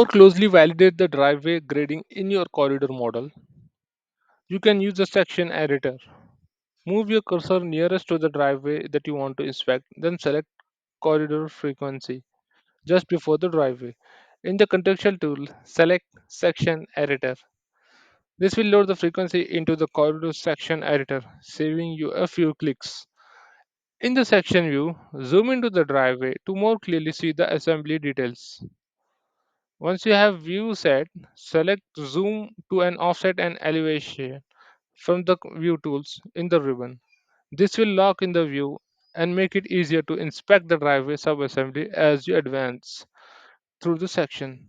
More closely validate the driveway grading in your corridor model, you can use the section editor. Move your cursor nearest to the driveway that you want to inspect, then select corridor frequency just before the driveway. In the contextual tool, select section editor. This will load the frequency into the corridor section editor, saving you a few clicks. In the section view, zoom into the driveway to more clearly see the assembly details. Once you have view set, select zoom to an offset and elevation from the view tools in the ribbon. This will lock in the view and make it easier to inspect the driveway subassembly as you advance through the section.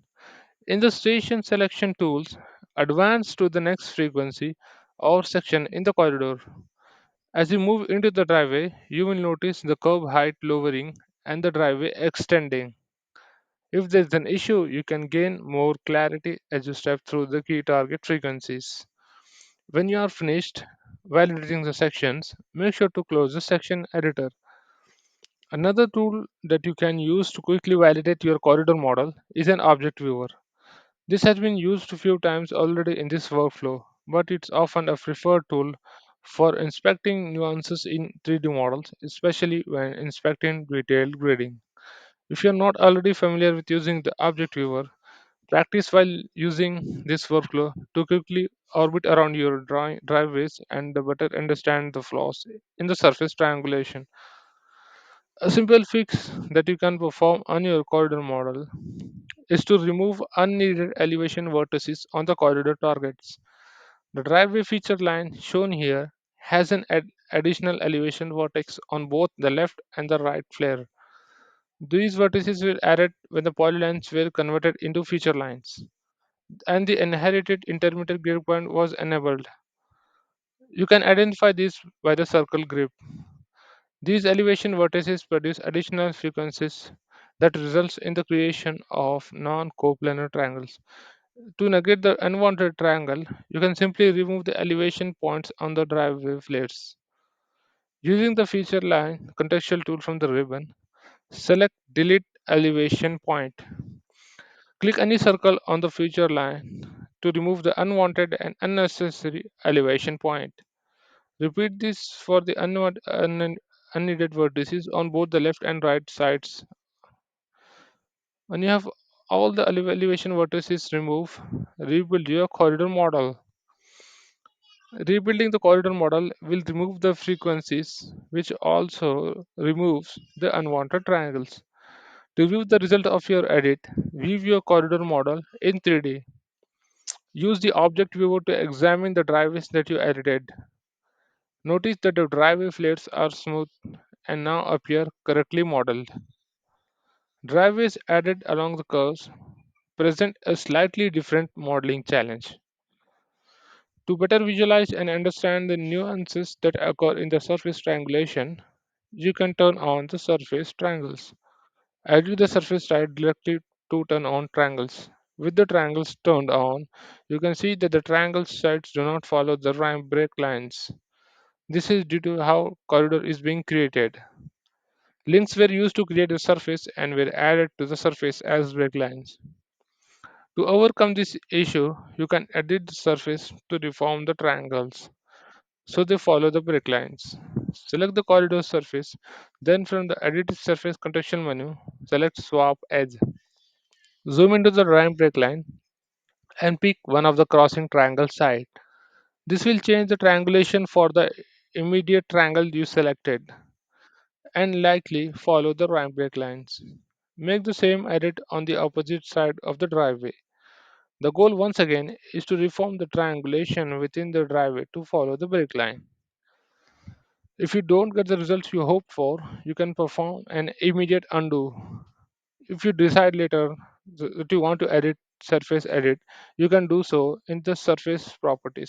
In the station selection tools, advance to the next frequency or section in the corridor. As you move into the driveway, you will notice the curb height lowering and the driveway extending. If there's an issue, you can gain more clarity as you step through the key target frequencies. When you are finished validating the sections, make sure to close the section editor. Another tool that you can use to quickly validate your corridor model is an object viewer. This has been used a few times already in this workflow, but it's often a preferred tool for inspecting nuances in 3D models, especially when inspecting detailed grading. If you're not already familiar with using the object viewer, practice while using this workflow to quickly orbit around your driveways and better understand the flaws in the surface triangulation. A simple fix that you can perform on your corridor model is to remove unneeded elevation vertices on the corridor targets. The driveway feature line shown here has an additional elevation vertex on both the left and the right flare. These vertices were added when the polylines were converted into feature lines, and the inherited intermediate grip point was enabled. You can identify this by the circle grip. These elevation vertices produce additional frequencies that results in the creation of non-coplanar triangles. To negate the unwanted triangle, you can simply remove the elevation points on the driveway flares. Using the feature line contextual tool from the ribbon, select delete elevation point. Click any circle on the feature line to remove the unwanted and unnecessary elevation point. Repeat this for the unneeded vertices on both the left and right sides. When you have all the elevation vertices removed, rebuild your corridor model. Rebuilding the corridor model will remove the frequencies, which also removes the unwanted triangles. To view the result of your edit, view your corridor model in 3D. Use the object viewer to examine the driveways that you edited. Notice that the driveway flares are smooth and now appear correctly modeled. Driveways added along the curves present a slightly different modeling challenge. To better visualize and understand the nuances that occur in the surface triangulation, you can turn on the surface triangles. Edit the surface side directly to turn on triangles. With the triangles turned on, you can see that the triangle sides do not follow the rhyme break lines. This is due to how corridor is being created. Links were used to create the surface and were added to the surface as break lines. To overcome this issue, you can edit the surface to deform the triangles so they follow the break lines. Select the corridor surface, then from the Edit Surface contextual menu, select Swap Edge. Zoom into the rhyme break line and pick one of the crossing triangle side. This will change the triangulation for the immediate triangle you selected and likely follow the rhyme break lines. Make the same edit on the opposite side of the driveway. The goal once again is to reform the triangulation within the driveway to follow the break line. If you don't get the results you hoped for, you can perform an immediate undo. If you decide later that you want to edit surface edit, you can do so in the surface properties.